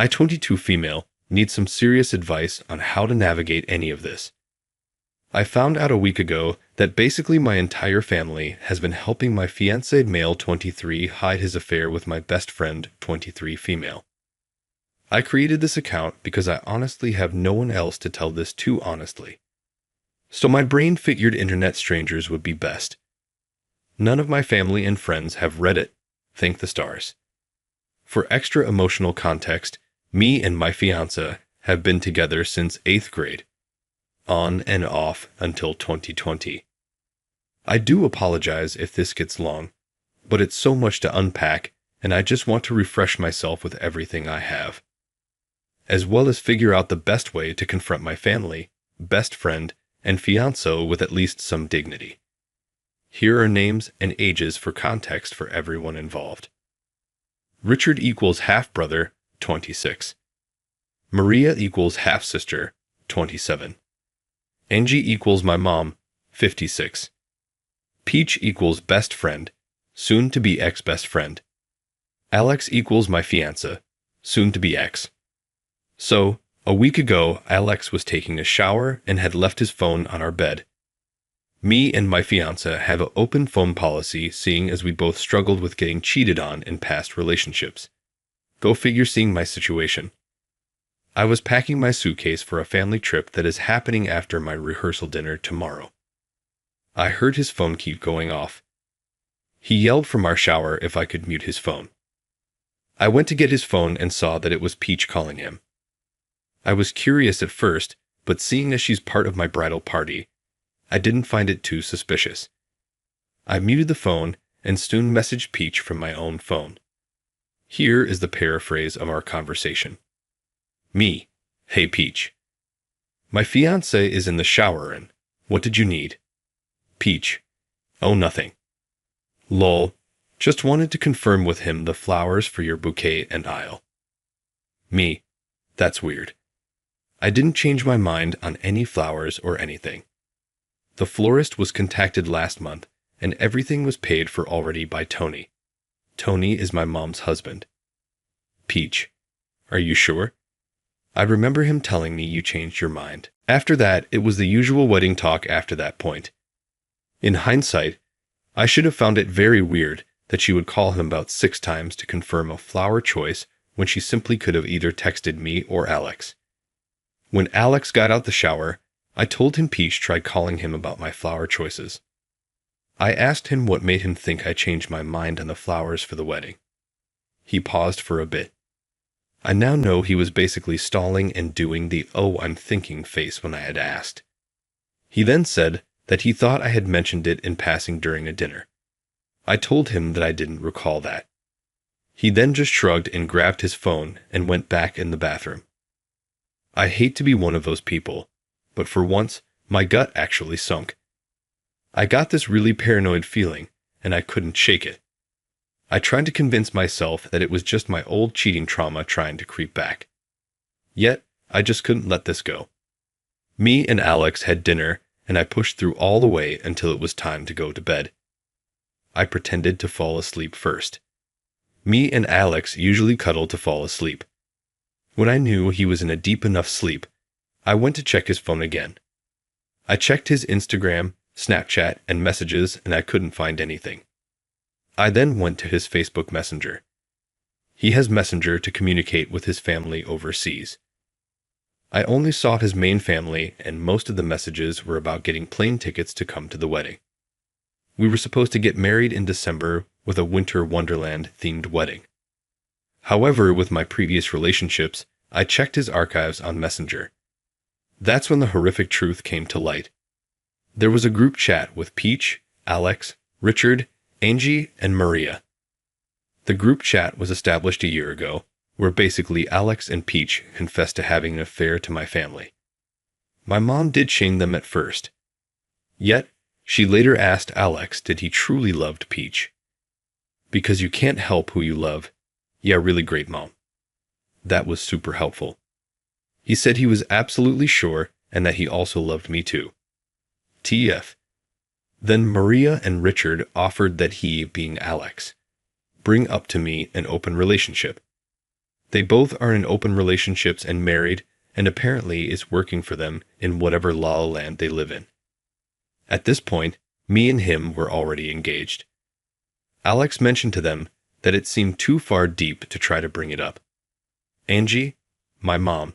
I, 22 female, need some serious advice on how to navigate any of this. I found out a week ago that basically my entire family has been helping my fiancé male 23 hide his affair with my best friend 23 female. I created this account because I honestly have no one else to tell this to honestly. So my brain figured internet strangers would be best. None of my family and friends have Reddit, thank the stars. For extra emotional context, me and my fiancé have been together since 8th grade. On and off until 2020. I do apologize if this gets long, but it's so much to unpack, and I just want to refresh myself with everything I have, as well as figure out the best way to confront my family, best friend, and fiancé with at least some dignity. Here are names and ages for context for everyone involved. Richard equals half-brother, 26. Maria equals half-sister, 27. Angie equals my mom, 56. Peach equals best friend, soon to be ex-best friend. Alex equals my fiancé, soon to be ex. So, a week ago, Alex was taking a shower and had left his phone on our bed. Me and my fiancé have an open phone policy, seeing as we both struggled with getting cheated on in past relationships. Go figure, seeing my situation. I was packing my suitcase for a family trip that is happening after my rehearsal dinner tomorrow. I heard his phone keep going off. He yelled from our shower if I could mute his phone. I went to get his phone and saw that it was Peach calling him. I was curious at first, but seeing as she's part of my bridal party, I didn't find it too suspicious. I muted the phone and soon messaged Peach from my own phone. Here is the paraphrase of our conversation. Me, hey Peach. My fiancé is in the shower and, what did you need? Peach, oh nothing. Lol, just wanted to confirm with him the flowers for your bouquet and aisle. Me, that's weird. I didn't change my mind on any flowers or anything. The florist was contacted last month and everything was paid for already by Tony. Tony is my mom's husband. Peach, are you sure? I remember him telling me you changed your mind. After that, it was the usual wedding talk after that point. In hindsight, I should have found it very weird that she would call him about 6 times to confirm a flower choice when she simply could have either texted me or Alex. When Alex got out the shower, I told him Peach tried calling him about my flower choices. I asked him what made him think I changed my mind on the flowers for the wedding. He paused for a bit. I now know he was basically stalling and doing the "oh, I'm thinking" face when I had asked. He then said that he thought I had mentioned it in passing during a dinner. I told him that I didn't recall that. He then just shrugged and grabbed his phone and went back in the bathroom. I hate to be one of those people, but for once, my gut actually sunk. I got this really paranoid feeling, and I couldn't shake it. I tried to convince myself that it was just my old cheating trauma trying to creep back. Yet, I just couldn't let this go. Me and Alex had dinner, and I pushed through all the way until it was time to go to bed. I pretended to fall asleep first. Me and Alex usually cuddle to fall asleep. When I knew he was in a deep enough sleep, I went to check his phone again. I checked his Instagram, Snapchat, and messages, and I couldn't find anything. I then went to his Facebook Messenger. He has Messenger to communicate with his family overseas. I only saw his main family, and most of the messages were about getting plane tickets to come to the wedding. We were supposed to get married in December with a Winter Wonderland-themed wedding. However, with my previous relationships, I checked his archives on Messenger. That's when the horrific truth came to light. There was a group chat with Peach, Alex, Richard, Angie, and Maria. The group chat was established a year ago, where basically Alex and Peach confessed to having an affair to my family. My mom did shame them at first. Yet, she later asked Alex did he truly loved Peach. Because you can't help who you love. Yeah, really great, Mom. That was super helpful. He said he was absolutely sure and that he also loved me too. TF. Then Maria and Richard offered that he, being Alex, bring up to me an open relationship. They both are in open relationships and married, and apparently is working for them in whatever la la land they live in. At this point, me and him were already engaged. Alex mentioned to them that it seemed too far deep to try to bring it up. Angie, my mom,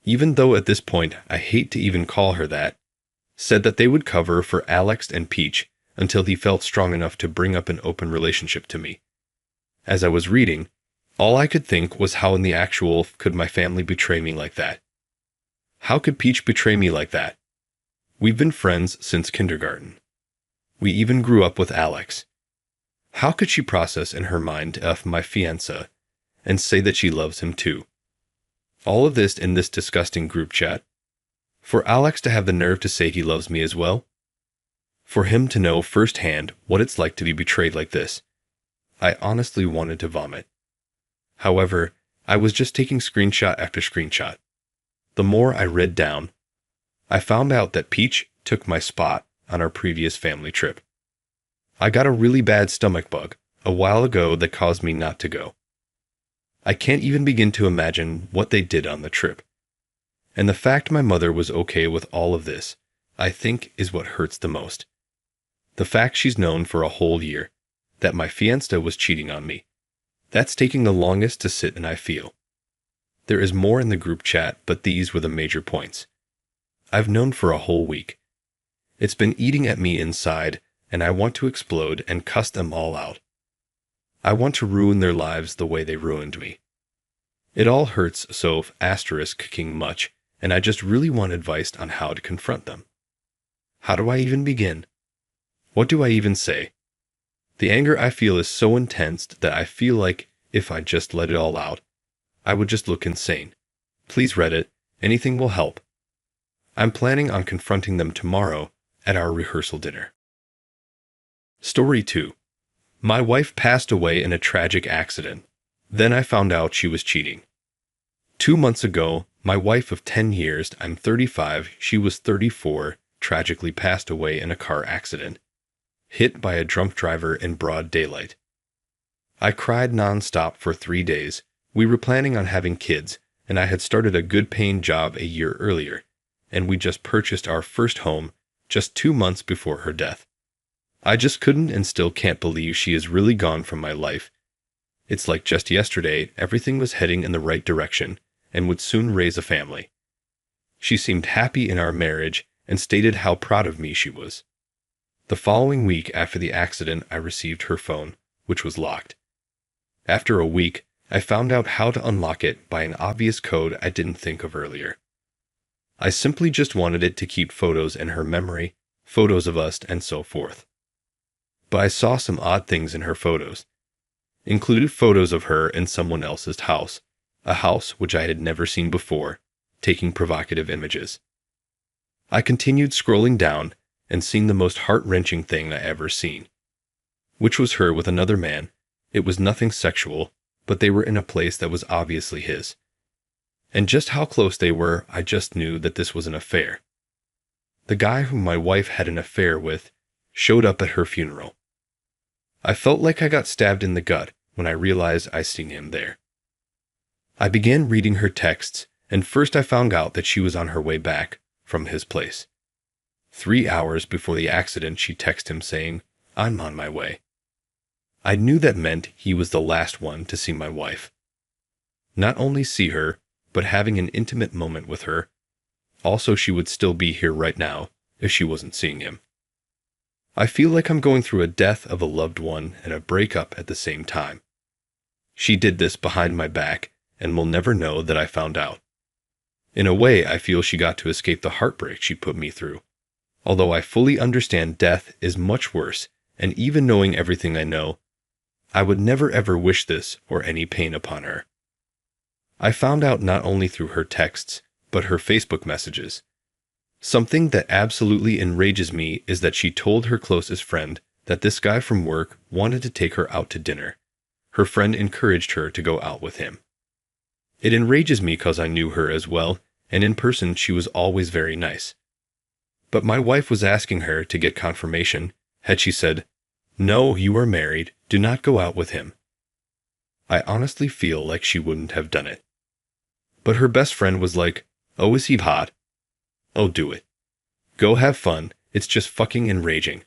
even though at this point I hate to even call her that, said that they would cover for Alex and Peach until he felt strong enough to bring up an open relationship to me. As I was reading, all I could think was how in the actual could my family betray me like that? How could Peach betray me like that? We've been friends since kindergarten. We even grew up with Alex. How could she process in her mind F my fiancé and say that she loves him too? All of this in this disgusting group chat. For Alex to have the nerve to say he loves me as well? For him to know firsthand what it's like to be betrayed like this? I honestly wanted to vomit. However, I was just taking screenshot after screenshot. The more I read down, I found out that Peach took my spot on our previous family trip. I got a really bad stomach bug a while ago that caused me not to go. I can't even begin to imagine what they did on the trip. And the fact my mother was okay with all of this, I think, is what hurts the most. The fact she's known for a whole year that my fiancé was cheating on me. That's taking the longest to sit and I feel. There is more in the group chat, but these were the major points. I've known for a whole week. It's been eating at me inside, and I want to explode and cuss them all out. I want to ruin their lives the way they ruined me. It all hurts so *king much, and I just really want advice on how to confront them. How do I even begin? What do I even say? The anger I feel is so intense that I feel like if I just let it all out, I would just look insane. Please Reddit, anything will help. I'm planning on confronting them tomorrow at our rehearsal dinner. Story 2. My wife passed away in a tragic accident. Then I found out she was cheating. 2 months ago, my wife of 10 years, I'm 35, she was 34, tragically passed away in a car accident, hit by a drunk driver in broad daylight. I cried non-stop for 3 days. We were planning on having kids, and I had started a good-paying job a year earlier, and we just purchased our first home just 2 months before her death. I just couldn't and still can't believe she is really gone from my life. It's like just yesterday, everything was heading in the right direction and would soon raise a family. She seemed happy in our marriage and stated how proud of me she was. The following week after the accident, I received her phone, which was locked. After a week, I found out how to unlock it by an obvious code I didn't think of earlier. I simply just wanted it to keep photos in her memory, photos of us, and so forth. But I saw some odd things in her photos. Included photos of her in someone else's house, a house which I had never seen before, taking provocative images. I continued scrolling down and seeing the most heart-wrenching thing I ever seen, which was her with another man. It was nothing sexual, but they were in a place that was obviously his. And just how close they were, I just knew that this was an affair. The guy whom my wife had an affair with showed up at her funeral. I felt like I got stabbed in the gut when I realized I seen him there. I began reading her texts, and first I found out that she was on her way back from his place. 3 hours before the accident, she texted him saying, "I'm on my way." I knew that meant he was the last one to see my wife. Not only see her, but having an intimate moment with her. Also, she would still be here right now if she wasn't seeing him. I feel like I'm going through a death of a loved one and a breakup at the same time. She did this behind my back and will never know that I found out. In a way, I feel she got to escape the heartbreak she put me through. Although I fully understand death is much worse, and even knowing everything I know, I would never ever wish this or any pain upon her. I found out not only through her texts, but her Facebook messages. Something that absolutely enrages me is that she told her closest friend that this guy from work wanted to take her out to dinner. Her friend encouraged her to go out with him. It enrages me because I knew her as well, and in person she was always very nice. But my wife was asking her to get confirmation. Had she said, "No, you are married, do not go out with him"? I honestly feel like she wouldn't have done it. But her best friend was like, "Oh, is he hot? Oh, do it. Go have fun, it's just fucking enraging."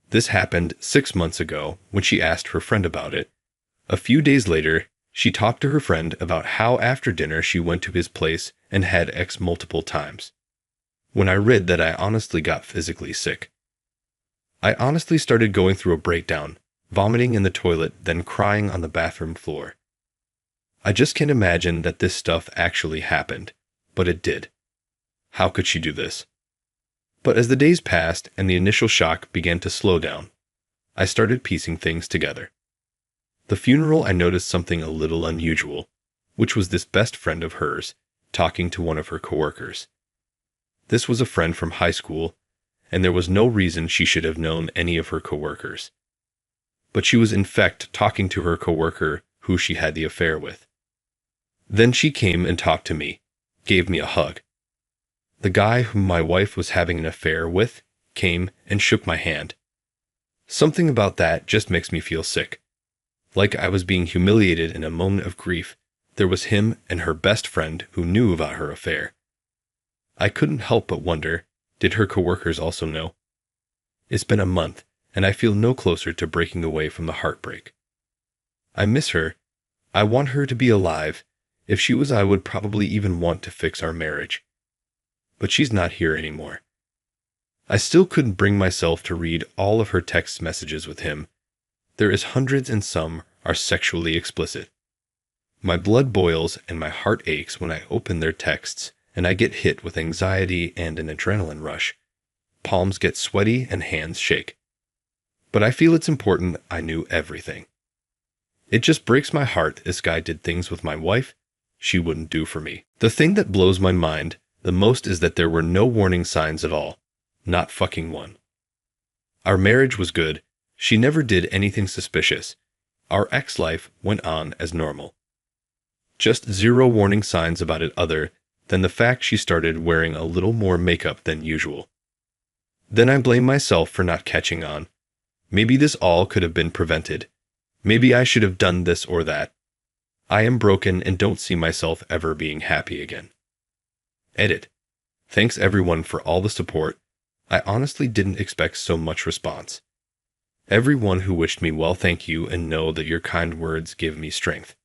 This happened 6 months ago when she asked her friend about it. A few days later, she talked to her friend about how after dinner she went to his place and had X multiple times. When I read that, I honestly got physically sick. I honestly started going through a breakdown, vomiting in the toilet, then crying on the bathroom floor. I just can't imagine that this stuff actually happened, but it did. How could she do this? But as the days passed and the initial shock began to slow down, I started piecing things together. The funeral, I noticed something a little unusual, which was this best friend of hers talking to one of her coworkers. This was a friend from high school, and there was no reason she should have known any of her coworkers. But she was in fact talking to her coworker who she had the affair with. Then she came and talked to me, gave me a hug. The guy whom my wife was having an affair with came and shook my hand. Something about that just makes me feel sick. Like I was being humiliated in a moment of grief. There was him and her best friend who knew about her affair. I couldn't help but wonder, did her coworkers also know? It's been a month, and I feel no closer to breaking away from the heartbreak. I miss her. I want her to be alive. If she was, I would probably even want to fix our marriage. But she's not here anymore. I still couldn't bring myself to read all of her text messages with him. There is hundreds, and some are sexually explicit. My blood boils and my heart aches when I open their texts, and I get hit with anxiety and an adrenaline rush. Palms get sweaty and hands shake. But I feel it's important I knew everything. It just breaks my heart this guy did things with my wife she wouldn't do for me. The thing that blows my mind the most is that there were no warning signs at all. Not fucking one. Our marriage was good. She never did anything suspicious. Our ex-life went on as normal. Just zero warning signs about it other than the fact she started wearing a little more makeup than usual. Then I blame myself for not catching on. Maybe this all could have been prevented. Maybe I should have done this or that. I am broken and don't see myself ever being happy again. Edit. Thanks everyone for all the support. I honestly didn't expect so much response. Everyone who wished me well, thank you, and know that your kind words give me strength.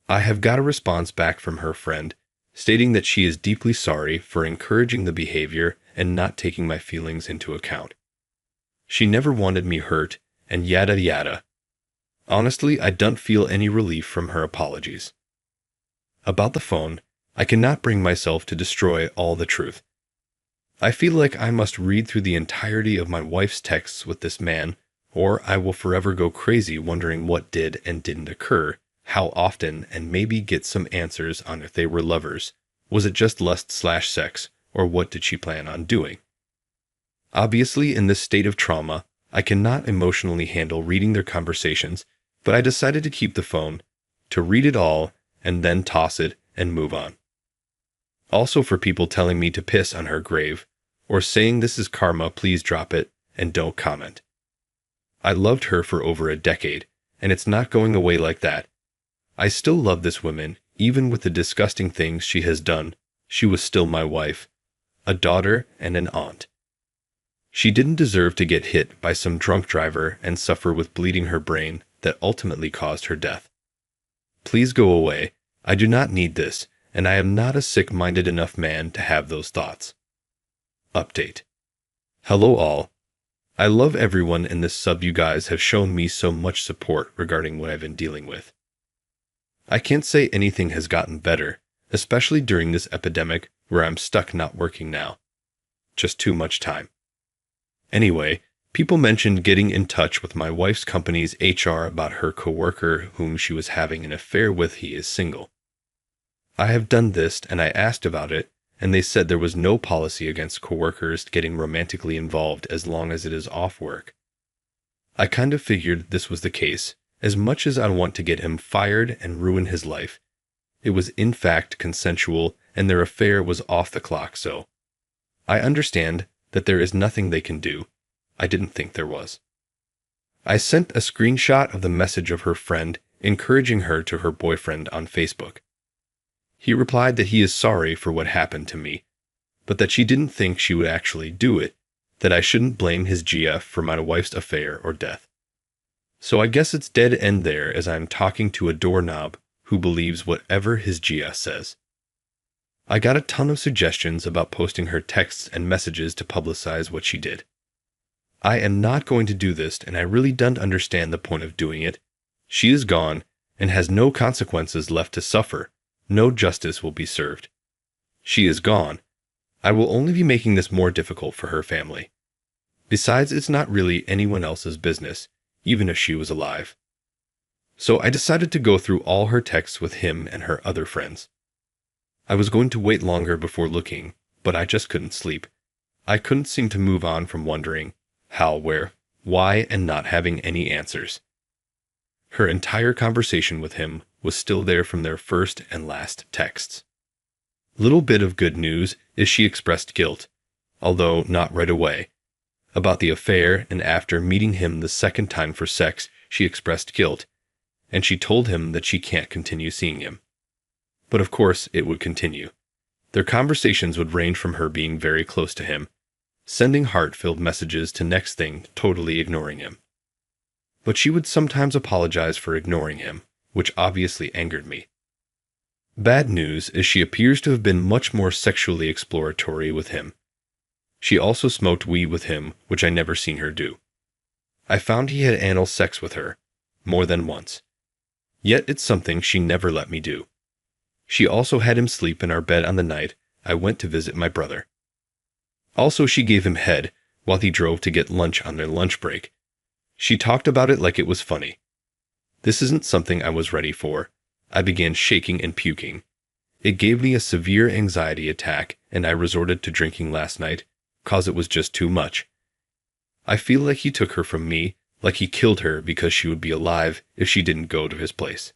I have got a response back from her friend, stating that she is deeply sorry for encouraging the behavior and not taking my feelings into account. She never wanted me hurt, and yada yada. Honestly, I don't feel any relief from her apologies. About the phone, I cannot bring myself to destroy all the truth. I feel like I must read through the entirety of my wife's texts with this man, or I will forever go crazy wondering what did and didn't occur, how often, and maybe get some answers on if they were lovers. Was it just lust/sex, or what did she plan on doing? Obviously, in this state of trauma, I cannot emotionally handle reading their conversations, but I decided to keep the phone, to read it all, and then toss it and move on. Also, for people telling me to piss on her grave, or saying this is karma, please drop it, and don't comment. I loved her for over a decade, and it's not going away like that. I still love this woman, even with the disgusting things she has done. She was still my wife, a daughter, and an aunt. She didn't deserve to get hit by some drunk driver and suffer with bleeding her brain that ultimately caused her death. Please go away. I do not need this, and I am not a sick-minded enough man to have those thoughts. Update. Hello all. I love everyone in this sub. You guys have shown me so much support regarding what I've been dealing with. I can't say anything has gotten better, especially during this epidemic where I'm stuck not working now. Just too much time. Anyway, people mentioned getting in touch with my wife's company's HR about her coworker whom she was having an affair with. He is single. I have done this and I asked about it, and they said there was no policy against coworkers getting romantically involved as long as it is off work. I kind of figured this was the case, as much as I want to get him fired and ruin his life. It was in fact consensual, and their affair was off the clock, so I understand that there is nothing they can do. I didn't think there was. I sent a screenshot of the message of her friend encouraging her to her boyfriend on Facebook. He replied that he is sorry for what happened to me, but that she didn't think she would actually do it, that I shouldn't blame his GF for my wife's affair or death. So I guess it's dead end there, as I'm talking to a doorknob who believes whatever his GF says. I got a ton of suggestions about posting her texts and messages to publicize what she did. I am not going to do this, and I really don't understand the point of doing it. She is gone and has no consequences left to suffer. No justice will be served. She is gone. I will only be making this more difficult for her family. Besides, it's not really anyone else's business, even if she was alive. So I decided to go through all her texts with him and her other friends. I was going to wait longer before looking, but I just couldn't sleep. I couldn't seem to move on from wondering how, where, why, and not having any answers. Her entire conversation with him was still there from their first and last texts. Little bit of good news is she expressed guilt, although not right away, about the affair, and after meeting him the second time for sex, she expressed guilt, and she told him that she can't continue seeing him. But of course it would continue. Their conversations would range from her being very close to him, sending heart-filled messages, to next thing totally ignoring him. But she would sometimes apologize for ignoring him, which obviously angered me. Bad news is she appears to have been much more sexually exploratory with him. She also smoked weed with him, which I never seen her do. I found he had anal sex with her, more than once. Yet it's something she never let me do. She also had him sleep in our bed on the night I went to visit my brother. Also, she gave him head while he drove to get lunch on their lunch break. She talked about it like it was funny. This isn't something I was ready for. I began shaking and puking. It gave me a severe anxiety attack, and I resorted to drinking last night, cause it was just too much. I feel like he took her from me, like he killed her because she would be alive if she didn't go to his place.